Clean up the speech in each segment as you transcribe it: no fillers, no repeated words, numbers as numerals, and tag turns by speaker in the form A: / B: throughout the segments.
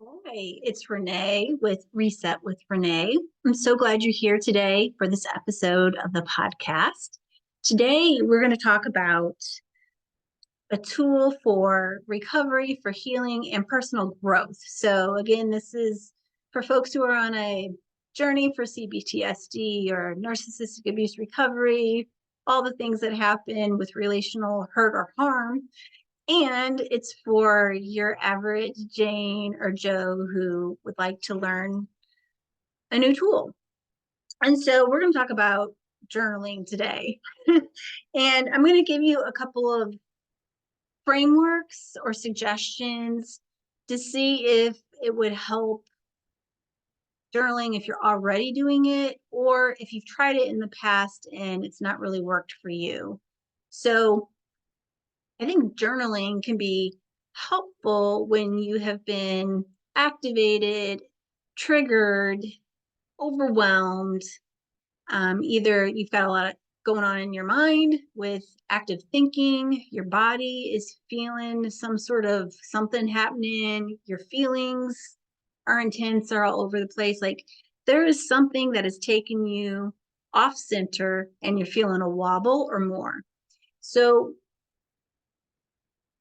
A: Hi, it's Renee with Reset with Renee. I'm so glad you're here today for this episode of the podcast. Today, we're going to talk about a tool for recovery, for healing, and personal growth. So, again, this is for folks who are on a journey for CBTSD or narcissistic abuse recovery, all the things that happen with relational hurt or harm. And it's for your average Jane or Joe who would like to learn a new tool. And so we're going to talk about journaling today. And I'm going to give you a couple of frameworks or suggestions to see if it would help journaling if you're already doing it, or if you've tried it in the past and it's not really worked for you. So I think journaling can be helpful when you have been activated, triggered, overwhelmed. Either you've got a lot going on in your mind with active thinking, your body is feeling some sort of something happening, your feelings are intense, are all over the place. Like there is something that has taken you off center and you're feeling a wobble or more. So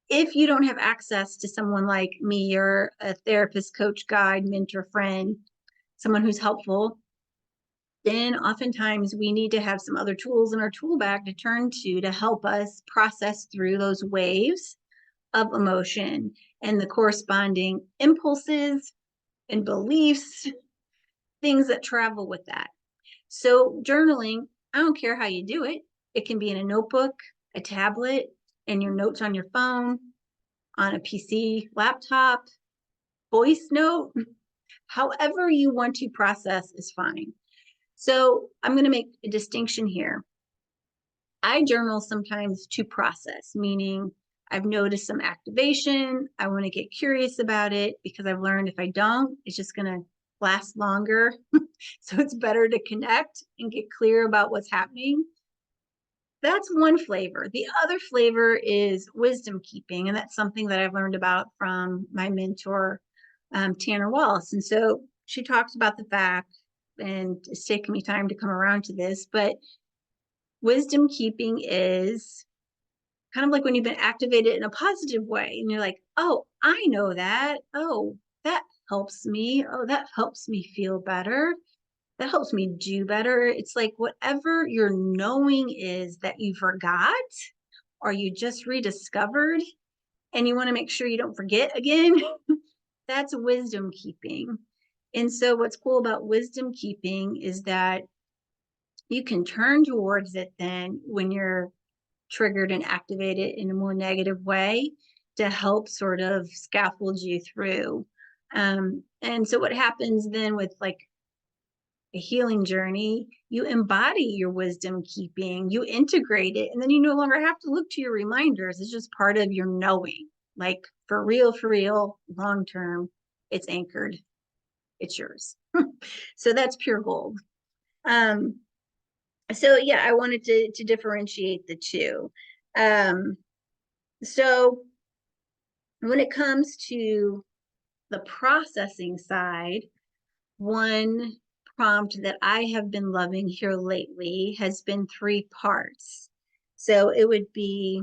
A: if you don't have access to someone like me or a therapist, coach, guide, mentor, friend, someone who's helpful, then oftentimes we need to have some other tools in our tool bag to turn to help us process through those waves of emotion and the corresponding impulses and beliefs, things that travel with that. So journaling, I don't care how you do it. It can be in a notebook, a tablet, and your notes on your phone, on a PC, laptop, voice note, however you want to process is fine. So I'm going to make a distinction here. I journal sometimes to process, meaning I've noticed some activation. I want to get curious about it because I've learned if I don't, it's just going to last longer. So it's better to connect and get clear about what's happening. That's one flavor. The other flavor is wisdom keeping, and that's something that I've learned about from my mentor, Tanner Wallace. And so she talks about the fact, and it's taken me time to come around to this, but wisdom keeping is kind of like when you've been activated in a positive way, and you're like, oh, I know that. Oh, that helps me. Oh, that helps me feel better. That helps me do better. It's like whatever your knowing is that you forgot or you just rediscovered and you want to make sure you don't forget again, that's wisdom keeping. And so what's cool about wisdom keeping is that you can turn towards it then when you're triggered and activated in a more negative way to help sort of scaffold you through. And so what happens then with like a healing journey, you embody your wisdom keeping, you integrate it, and then you no longer have to look to your reminders. It's just part of your knowing. Like for real, long term, it's anchored, it's yours. So that's pure gold. Um, so yeah, I wanted to differentiate the two. Um, so when it comes to the processing side, one prompt that I have been loving here lately has been three parts. So it would be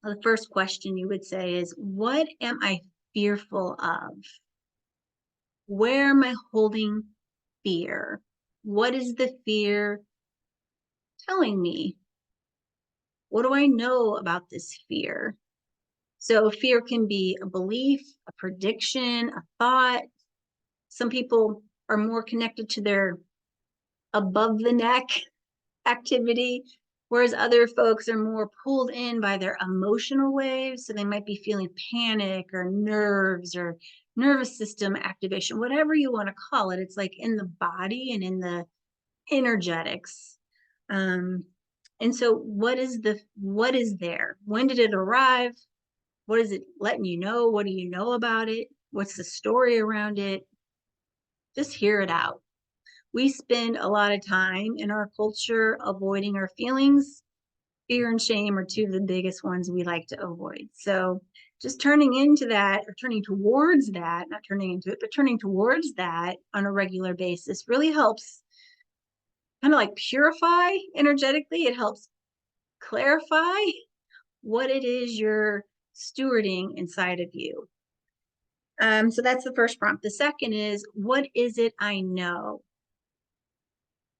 A: the first question you would say is, what am I fearful of? Where am I holding fear? What is the fear telling me? What do I know about this fear? So fear can be a belief, a prediction, a thought. Some people are more connected to their above the neck activity, whereas other folks are more pulled in by their emotional waves. So they might be feeling panic or nerves or nervous system activation, whatever you want to call it. It's like in the body and in the energetics. And so what is there? When did it arrive? What is it letting you know? What do you know about it? What's the story around it? Just hear it out. We spend a lot of time in our culture avoiding our feelings, Fear and shame are two of the biggest ones we like to avoid. So just turning into that, or turning towards that, not turning into it, but turning towards that on a regular basis really helps kind of like purify energetically. It helps clarify what it is you're stewarding inside of you. So that's the first prompt. The second is, what is it I know?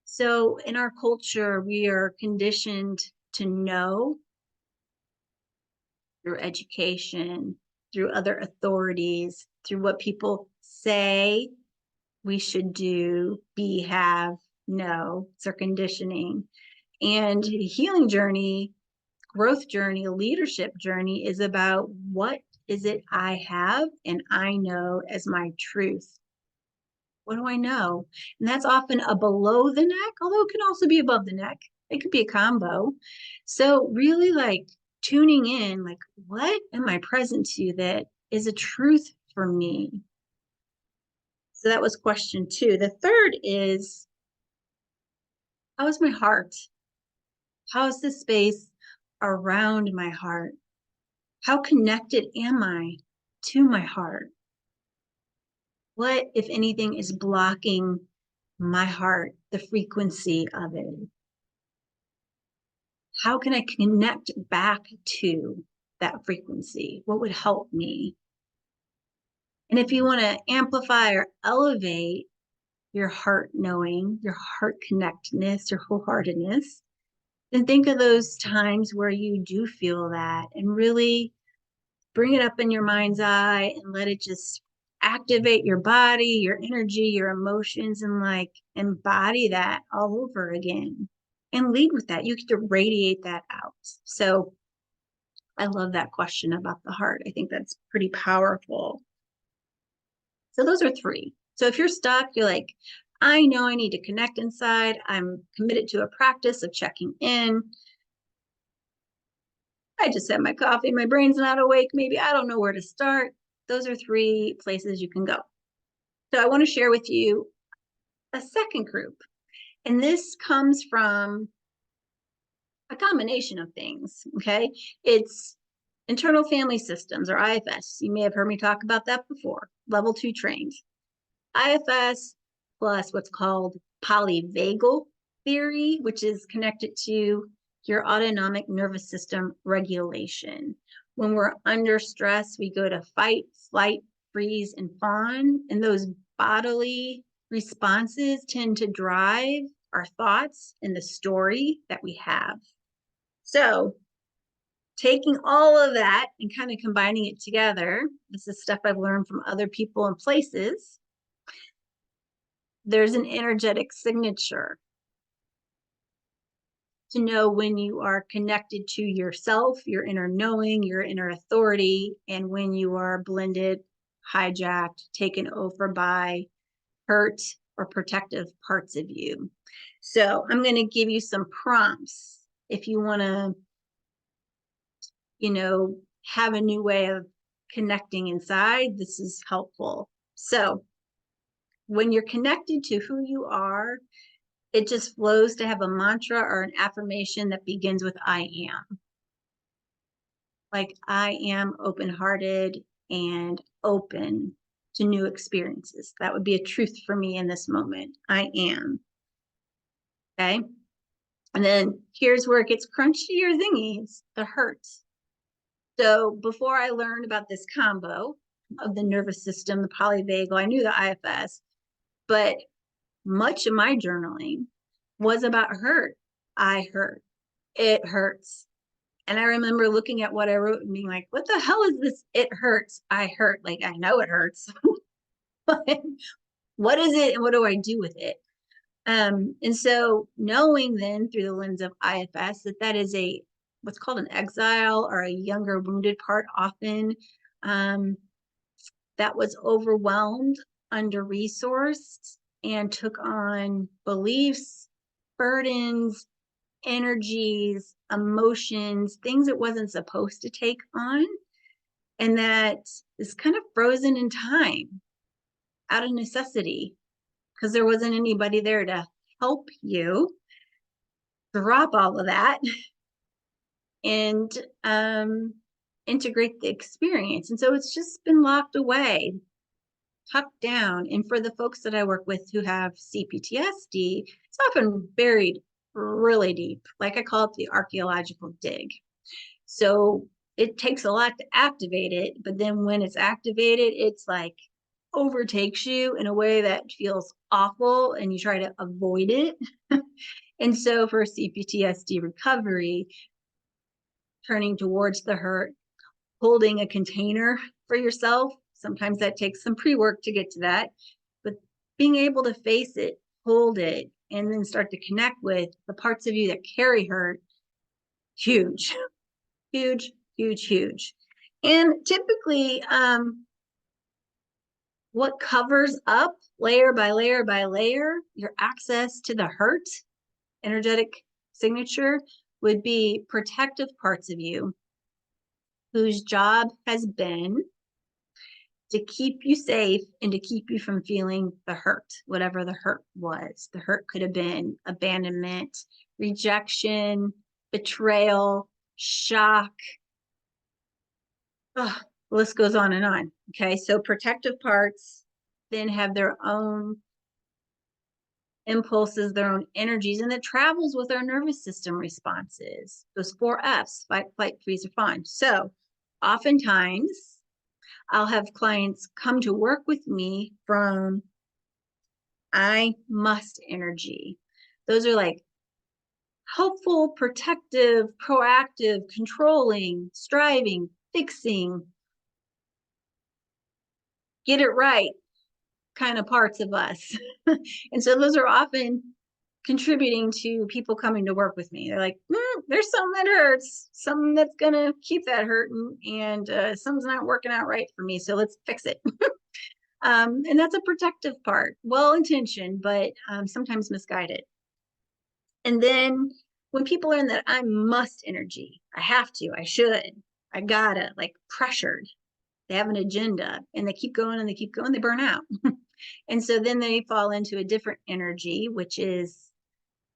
A: So in our culture, we are conditioned to know through education, through other authorities, through what people say we should do, be, have, know. It's our conditioning. And the healing journey, growth journey, leadership journey is about what is it I have and I know as my truth. What do I know? And that's often a below the neck, although it can also be above the neck. It could be a combo. So really like tuning in, like, what am I present to that is a truth for me? So that was question 2. The third is, how is my heart? How is the space around my heart? How connected am I to my heart? What, if anything, is blocking my heart, the frequency of it? How can I connect back to that frequency? What would help me? And if you want to amplify or elevate your heart knowing, your heart connectedness, your wholeheartedness, then think of those times where you do feel that and really bring it up in your mind's eye and let it just activate your body, your energy, your emotions, and like embody that all over again and lead with that. You get to radiate that out. So I love that question about the heart. I think that's pretty powerful. So those are 3. So if you're stuck, you're like, I know I need to connect inside. I'm committed to a practice of checking in. I just had my coffee. My brain's not awake. Maybe I don't know where to start. Those are 3 places you can go. So I want to share with you a second group. And this comes from a combination of things. Okay. It's internal family systems, or IFS. You may have heard me talk about that before. Level 2 trained. IFS plus what's called polyvagal theory, which is connected to your autonomic nervous system regulation. When we're under stress, we go to fight, flight, freeze, and fawn. And those bodily responses tend to drive our thoughts and the story that we have. So taking all of that and kind of combining it together, this is stuff I've learned from other people and places. There's an energetic signature to know when you are connected to yourself, your inner knowing, your inner authority, and when you are blended, hijacked, taken over by hurt or protective parts of you. So I'm going to give you some prompts if you want to, have a new way of connecting inside. This is helpful. So when you're connected to who you are, it just flows to have a mantra or an affirmation that begins with I am. Like, I am open-hearted and open to new experiences. That would be a truth for me in this moment. I am. Okay. And then here's where it gets crunchy or zingies, the hurts. So before I learned about this combo of the nervous system, the polyvagal, I knew the IFS, but much of my journaling was about hurt. I hurt. It hurts. And I remember looking at what I wrote and being like, what the hell is this? It hurts. I hurt. Like, I know it hurts. But what is it and what do I do with it? And so knowing then through the lens of IFS that is a what's called an exile or a younger wounded part often that was overwhelmed, under-resourced, and took on beliefs, burdens, energies, emotions, things it wasn't supposed to take on, and that is kind of frozen in time out of necessity because there wasn't anybody there to help you drop all of that and integrate the experience. And so it's just been locked away, tucked down. And for the folks that I work with who have CPTSD, it's often buried really deep. Like I call it the archaeological dig. So it takes a lot to activate it, but then when it's activated, it's like overtakes you in a way that feels awful and you try to avoid it. And so for CPTSD recovery, turning towards the hurt, holding a container for yourself, sometimes that takes some pre-work to get to that, but being able to face it, hold it, and then start to connect with the parts of you that carry hurt, huge, huge, huge, huge. And typically, what covers up layer by layer by layer your access to the hurt energetic signature would be protective parts of you whose job has been to keep you safe and to keep you from feeling the hurt, whatever the hurt was. The hurt could have been abandonment, rejection, betrayal, shock. Oh, the list goes on and on. Okay, so protective parts then have their own impulses, their own energies, and it travels with our nervous system responses. Those 4 Fs, fight, flight, freeze, or fawn. So oftentimes I'll have clients come to work with me from I must energy. Those are like helpful, protective, proactive, controlling, striving, fixing, get it right kind of parts of us. And so those are often contributing to people coming to work with me. They're like, there's something that hurts, something that's going to keep that hurting, and something's not working out right for me. So let's fix it. And that's a protective part, well-intentioned, but sometimes misguided. And then when people are in that I must energy, I have to, I should, I gotta, like pressured, they have an agenda and they keep going and they keep going, they burn out. And so then they fall into a different energy, which is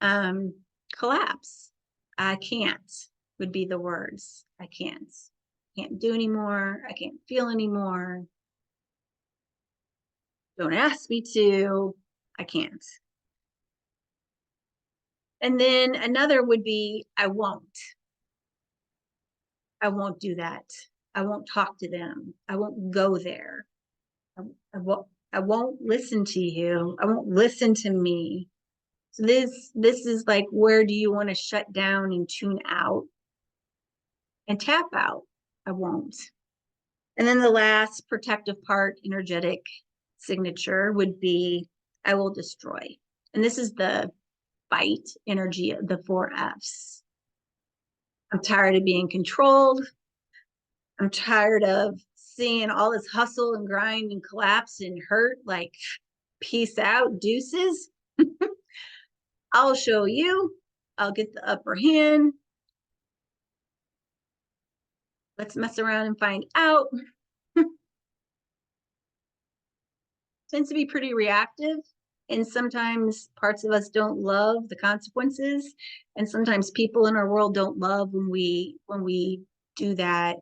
A: collapse. I can't would be the words. I can't do anymore. I can't feel anymore. Don't ask me to. I can't. And then another would be I won't do that. I won't talk to them. I won't go there. I won't listen to you. I won't listen to me. So this is like, where do you want to shut down and tune out and tap out? I won't. And then the last protective part, energetic signature, would be I will destroy. And this is the fight energy of the 4 Fs. I'm tired of being controlled. I'm tired of seeing all this hustle and grind and collapse and hurt. Like, peace out, deuces. I'll show you. I'll get the upper hand. Let's mess around and find out. Tends to be pretty reactive. And sometimes parts of us don't love the consequences. And sometimes people in our world don't love when we do that.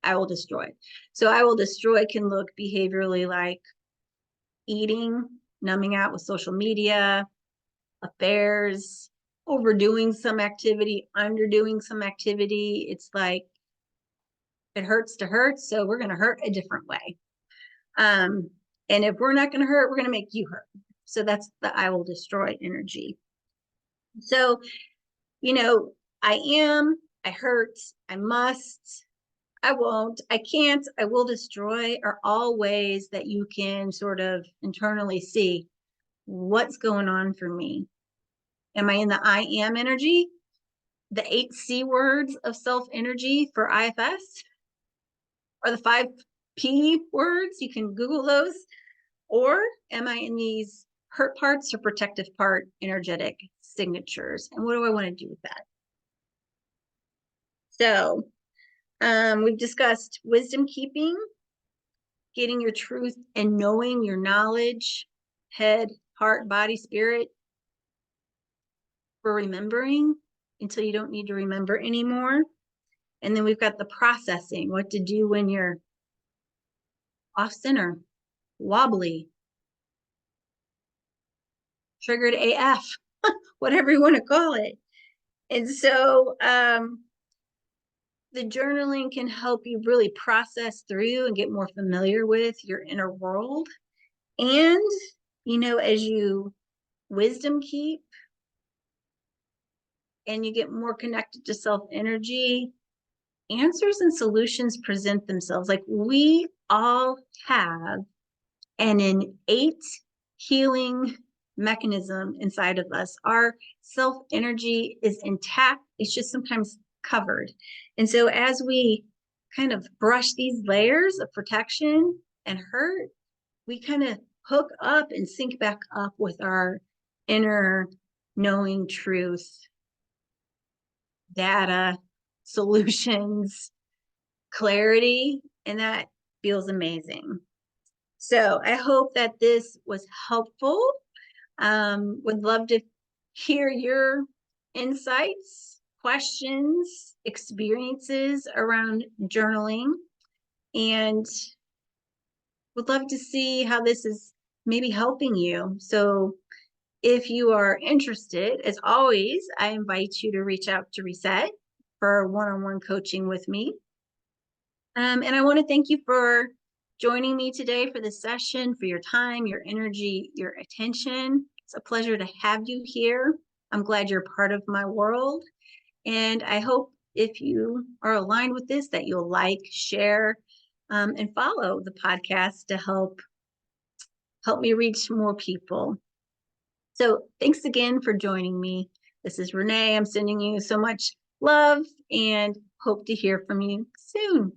A: I will destroy. So I will destroy can look behaviorally like eating, numbing out with social media, affairs, overdoing some activity, underdoing some activity. It's like it hurts to hurt, so we're going to hurt a different way. And if we're not going to hurt, we're going to make you hurt. So that's the I will destroy energy. So, I hurt, I must, I won't, I can't, I will destroy are all ways that you can sort of internally see what's going on for me. Am I in the I am energy? The 8 C words of self energy for IFS? Or the 5 P words? You can Google those. Or am I in these hurt parts or protective part energetic signatures? And what do I want to do with that? So we've discussed wisdom keeping, getting your truth and knowing your knowledge, head, heart, body, spirit, for remembering until you don't need to remember anymore. And then we've got the processing, what to do when you're off center, wobbly, triggered AF, whatever you want to call it. And so the journaling can help you really process through and get more familiar with your inner world. And, as you wisdom keep and you get more connected to self energy, answers and solutions present themselves. Like we all have an innate healing mechanism inside of us. Our self energy is intact, it's just sometimes covered. And so, as we kind of brush these layers of protection and hurt, we kind of hook up and sync back up with our inner knowing truth, data, solutions, clarity, and that feels amazing. So I hope that this was helpful. Would love to hear your insights, questions, experiences around journaling, and would love to see how this is maybe helping you. So if you are interested, as always, I invite you to reach out to Reset for one-on-one coaching with me. And I want to thank you for joining me today for this session, for your time, your energy, your attention. It's a pleasure to have you here. I'm glad you're part of my world. And I hope if you are aligned with this, that you'll like, share, and follow the podcast to help me reach more people. So thanks again for joining me. This is Renee. I'm sending you so much love and hope to hear from you soon.